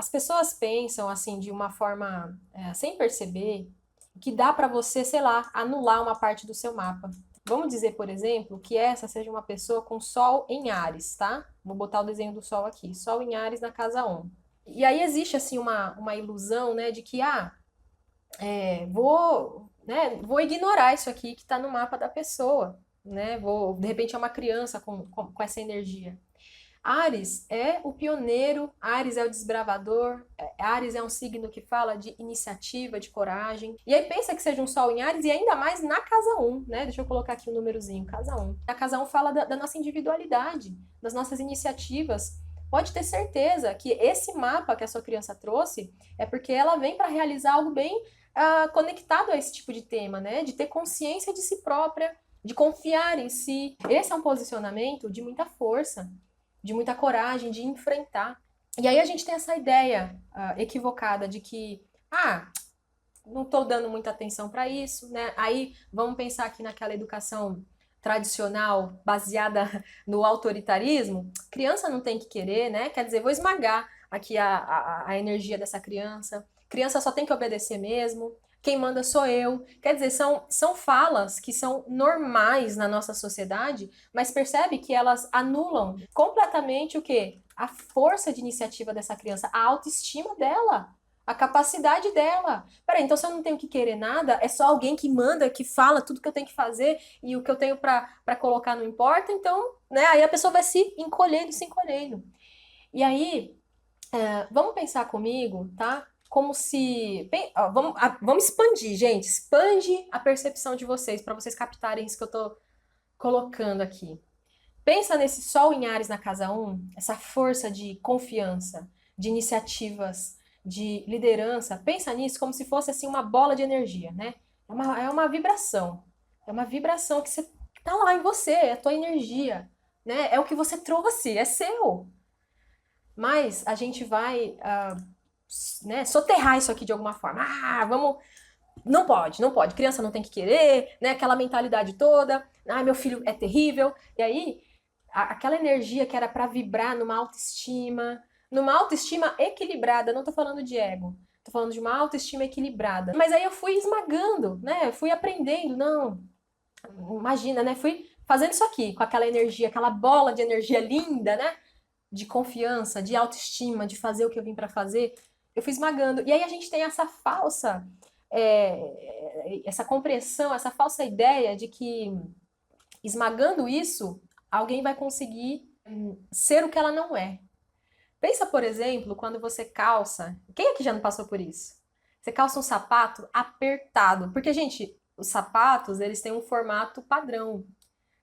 As pessoas pensam assim de uma forma sem perceber que dá para você, sei lá, anular uma parte do seu mapa. Vamos dizer, por exemplo, que essa seja uma pessoa com Sol em Áries, tá? Vou botar o desenho do Sol aqui. Sol em Áries na casa 1. E aí existe assim uma ilusão, né, de que vou ignorar isso aqui que está no mapa da pessoa, né? De repente é uma criança com essa energia. Áries é o pioneiro, Áries é o desbravador, Áries é um signo que fala de iniciativa, de coragem. E aí pensa que seja um Sol em Áries e ainda mais na casa 1, né? Deixa eu colocar aqui o númerozinho, casa 1. A casa 1 fala da nossa individualidade, das nossas iniciativas. Pode ter certeza que esse mapa que a sua criança trouxe é porque ela vem para realizar algo bem conectado a esse tipo de tema, né? De ter consciência de si própria, de confiar em si. Esse é um posicionamento de muita força, de muita coragem, de enfrentar. E aí a gente tem essa ideia equivocada de que, não estou dando muita atenção para isso, né? Aí vamos pensar aqui naquela educação tradicional baseada no autoritarismo. Criança não tem que querer, né? Quer dizer, vou esmagar aqui a energia dessa criança. Criança só tem que obedecer mesmo. Quem manda sou eu. Quer dizer, são falas que são normais na nossa sociedade, mas percebe que elas anulam completamente o quê? A força de iniciativa dessa criança, a autoestima dela, a capacidade dela. Peraí, então se eu não tenho que querer nada, é só alguém que manda, que fala tudo que eu tenho que fazer e o que eu tenho para colocar não importa, então, né, aí a pessoa vai se encolhendo, se encolhendo. E aí, vamos pensar comigo, tá? Como se. Vamos expandir, gente. Expande a percepção de vocês, para vocês captarem isso que eu tô colocando aqui. Pensa nesse Sol em Ares na casa 1, essa força de confiança, de iniciativas, de liderança. Pensa nisso como se fosse assim uma bola de energia, né? É uma vibração. É uma vibração que você tá lá em você, é a tua energia, né? É o que você trouxe, é seu. Mas a gente vai, né, soterrar isso aqui de alguma forma. Vamos. Não pode, não pode. Criança não tem que querer, né? Aquela mentalidade toda. Meu filho é terrível. E aí, aquela energia que era para vibrar numa autoestima equilibrada, não tô falando de ego, tô falando de uma autoestima equilibrada. Mas aí eu fui esmagando, né? Eu fui aprendendo, não, imagina, né? Fui fazendo isso aqui, com aquela energia, aquela bola de energia linda, né? De confiança, de autoestima, de fazer o que eu vim para fazer. Eu fui esmagando. E aí a gente tem essa falsa, essa compreensão, essa falsa ideia de que esmagando isso, alguém vai conseguir ser o que ela não é. Pensa, por exemplo, quando você calça. Quem aqui já não passou por isso? Você calça um sapato apertado. Porque, gente, os sapatos, eles têm um formato padrão.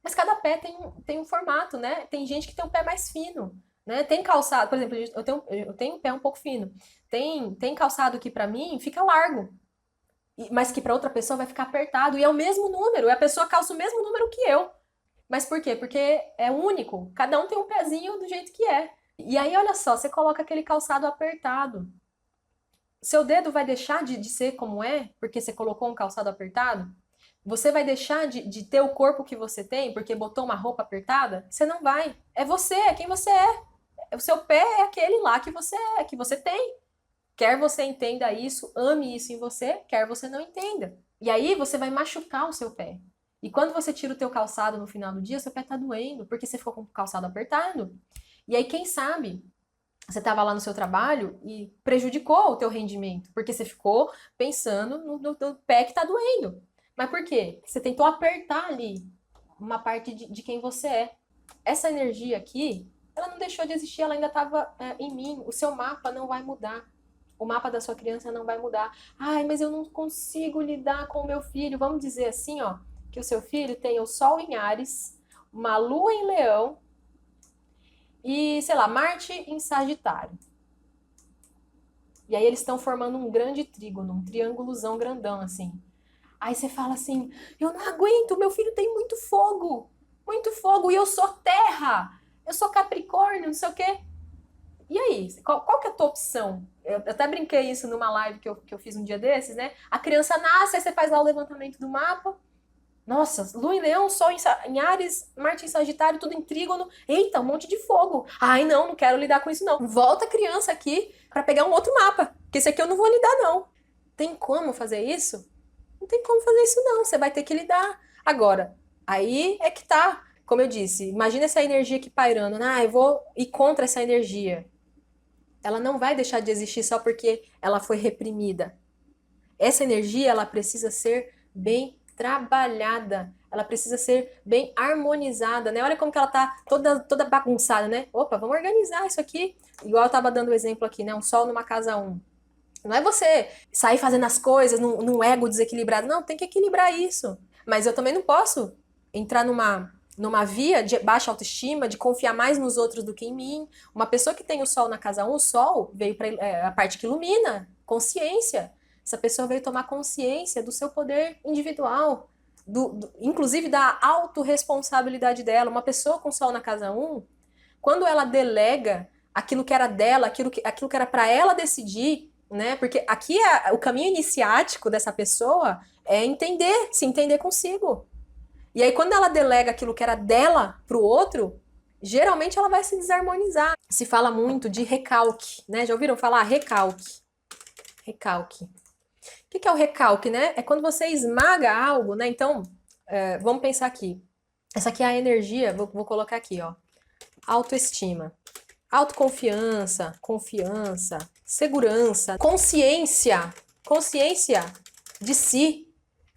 Mas cada pé tem um formato, né? Tem gente que tem um pé mais fino, né? Tem calçado, por exemplo, eu tenho um pé um pouco fino. Tem calçado que pra mim fica largo, mas que pra outra pessoa vai ficar apertado. E é o mesmo número, e a pessoa calça o mesmo número que eu. Mas por quê? Porque é único. Cada um tem um pezinho do jeito que é. E aí, olha só, você coloca aquele calçado apertado. Seu dedo vai deixar de ser como é, porque você colocou um calçado apertado? Você vai deixar de ter o corpo que você tem porque botou uma roupa apertada? Você não vai. É você, é quem você é. O seu pé é aquele lá que você é, que você tem. Quer você entenda isso, ame isso em você, quer você não entenda. E aí você vai machucar o seu pé. E quando você tira o teu calçado no final do dia, seu pé tá doendo, porque você ficou com o calçado apertado. E aí, quem sabe, você estava lá no seu trabalho e prejudicou o teu rendimento, porque você ficou pensando no pé que tá doendo. Mas por quê? Você tentou apertar ali uma parte de quem você é. Essa energia aqui, ela não deixou de existir, ela ainda estava em mim. O seu mapa não vai mudar. O mapa da sua criança não vai mudar. Mas eu não consigo lidar com o meu filho. Vamos dizer assim, ó, que o seu filho tem o Sol em Áries, uma Lua em Leão e, sei lá, Marte em Sagitário. E aí eles estão formando um grande trígono, um triângulozão grandão, assim. Aí você fala assim, eu não aguento, meu filho tem muito fogo, e eu sou terra, eu sou capricórnio, não sei o quê. E aí, qual que é a tua opção? Eu até brinquei isso numa live que eu fiz um dia desses, né? A criança nasce, aí você faz lá o levantamento do mapa, Nossa, Lua em Leão, Sol em Áries, Marte em Sagitário, tudo em trígono. Eita, um monte de fogo. Ai, não quero lidar com isso não. Volta a criança aqui para pegar um outro mapa, porque esse aqui eu não vou lidar não. Tem como fazer isso? Não tem como fazer isso não, você vai ter que lidar. Agora, aí é que tá, como eu disse, imagina essa energia aqui pairando. Ah, eu vou ir contra essa energia. Ela não vai deixar de existir só porque ela foi reprimida. Essa energia, ela precisa ser bem trabalhada, ela precisa ser bem harmonizada, né? Olha como que ela tá toda bagunçada, né? Opa, vamos organizar isso aqui. Igual eu tava dando o exemplo aqui, né? Um sol numa casa 1. Não é você sair fazendo as coisas num ego desequilibrado. Não, tem que equilibrar isso. Mas eu também não posso entrar numa via de baixa autoestima, de confiar mais nos outros do que em mim. Uma pessoa que tem o sol na casa 1, o sol veio para a parte que ilumina, consciência. Essa pessoa veio tomar consciência do seu poder individual, inclusive da autorresponsabilidade dela. Uma pessoa com sol na casa 1, quando ela delega aquilo que era dela, aquilo que era para ela decidir, né? Porque aqui o caminho iniciático dessa pessoa é se entender consigo. E aí, quando ela delega aquilo que era dela pro outro, geralmente ela vai se desarmonizar. Se fala muito de recalque, né? Já ouviram falar? Recalque. Recalque. O que é o recalque, né? É quando você esmaga algo, né? Então, vamos pensar aqui. Essa aqui é a energia, vou colocar aqui, ó. Autoestima. Autoconfiança, confiança, segurança, consciência de si.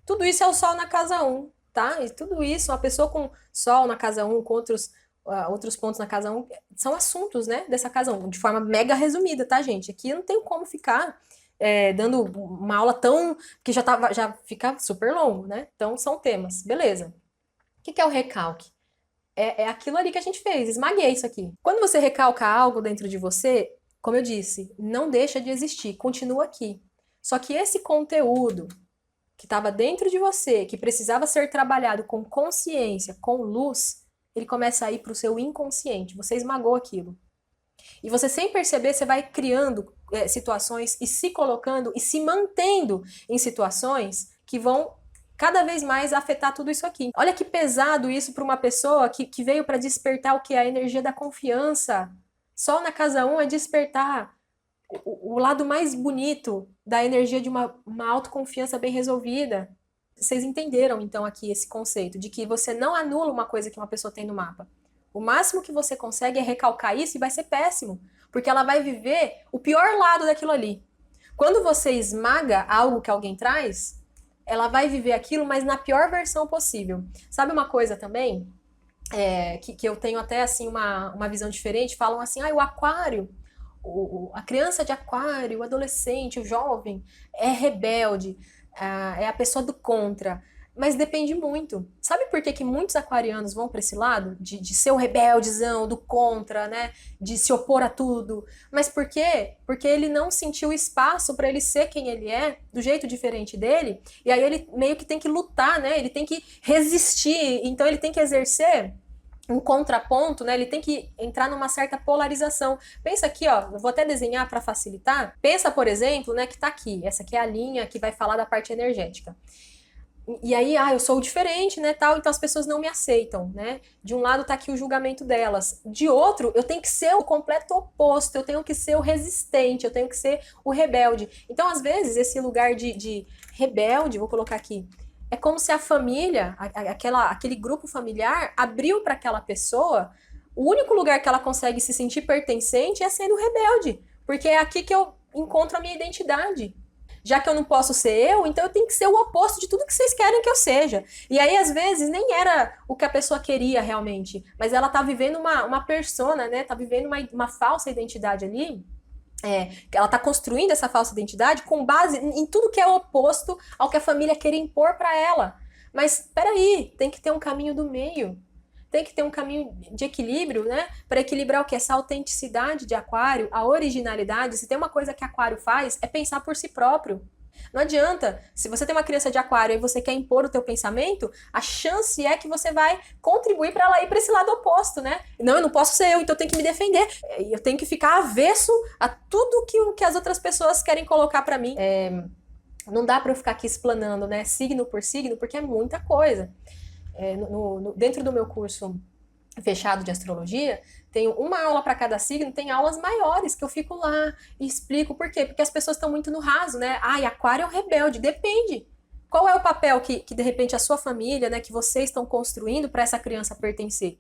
Tudo isso é o sol na casa 1, tá? E tudo isso, uma pessoa com sol na casa 1, com outros pontos na casa 1, são assuntos, né, dessa casa 1, de forma mega resumida, tá, gente? Aqui eu não tenho como ficar dando uma aula tão... que já fica super longo, né? Então, são temas. Beleza. O que é o recalque? É aquilo ali que a gente fez, esmaguei isso aqui. Quando você recalca algo dentro de você, como eu disse, não deixa de existir, continua aqui. Só que esse conteúdo que estava dentro de você, que precisava ser trabalhado com consciência, com luz, ele começa a ir para o seu inconsciente. Você esmagou aquilo. E você, sem perceber, você vai criando situações e se colocando e se mantendo em situações que vão cada vez mais afetar tudo isso aqui. Olha que pesado isso para uma pessoa que veio para despertar o que? A energia da confiança. Sol na casa 1 é despertar o lado mais bonito da energia de uma autoconfiança bem resolvida. Vocês entenderam, então, aqui esse conceito de que você não anula uma coisa que uma pessoa tem no mapa. O máximo que você consegue é recalcar isso e vai ser péssimo, porque ela vai viver o pior lado daquilo ali. Quando você esmaga algo que alguém traz, ela vai viver aquilo, mas na pior versão possível. Sabe uma coisa também? Que eu tenho até assim uma visão diferente, falam assim, o aquário, a criança de aquário, o adolescente, o jovem, é rebelde, é a pessoa do contra. Mas depende muito. Sabe por que muitos aquarianos vão para esse lado? De ser o rebeldezão, do contra, né? De se opor a tudo. Mas por quê? Porque ele não sentiu espaço para ele ser quem ele é, do jeito diferente dele. E aí ele meio que tem que lutar, né? Ele tem que resistir. Então ele tem que exercer um contraponto, né? Ele tem que entrar numa certa polarização. Pensa aqui, ó, eu vou até desenhar para facilitar. Pensa, por exemplo, né, que tá aqui. Essa aqui é a linha que vai falar da parte energética. E aí, eu sou diferente, né, tal, então as pessoas não me aceitam, né? De um lado tá aqui o julgamento delas. De outro, eu tenho que ser o completo oposto, eu tenho que ser o resistente, eu tenho que ser o rebelde. Então, às vezes, esse lugar de rebelde, vou colocar aqui, é como se a família, aquele grupo familiar, abriu para aquela pessoa, o único lugar que ela consegue se sentir pertencente é sendo rebelde, porque é aqui que eu encontro a minha identidade. Já que eu não posso ser eu, então eu tenho que ser o oposto de tudo que vocês querem que eu seja. E aí, às vezes, nem era o que a pessoa queria realmente, mas ela tá vivendo uma persona, né? Tá vivendo uma falsa identidade ali. Ela tá construindo essa falsa identidade com base em tudo que é oposto ao que a família quer impor para ela. Mas, peraí, tem que ter um caminho do meio. Tem que ter um caminho de equilíbrio, né? Para equilibrar o que? Essa autenticidade de aquário, a originalidade. Se tem uma coisa que aquário faz, é pensar por si próprio. Não adianta, se você tem uma criança de aquário e você quer impor o teu pensamento, a chance é que você vai contribuir para ela ir para esse lado oposto, né? Não, eu não posso ser eu, então eu tenho que me defender. Eu tenho que ficar avesso a tudo que as outras pessoas querem colocar para mim. Não dá para eu ficar aqui explanando, né, signo por signo, porque é muita coisa. Dentro do meu curso fechado de astrologia, tenho uma aula para cada signo, tem aulas maiores que eu fico lá e explico por quê. Porque as pessoas estão muito no raso, né? Ai, aquário é um rebelde, depende. Qual é o papel que de repente a sua família, né, que vocês estão construindo para essa criança pertencer?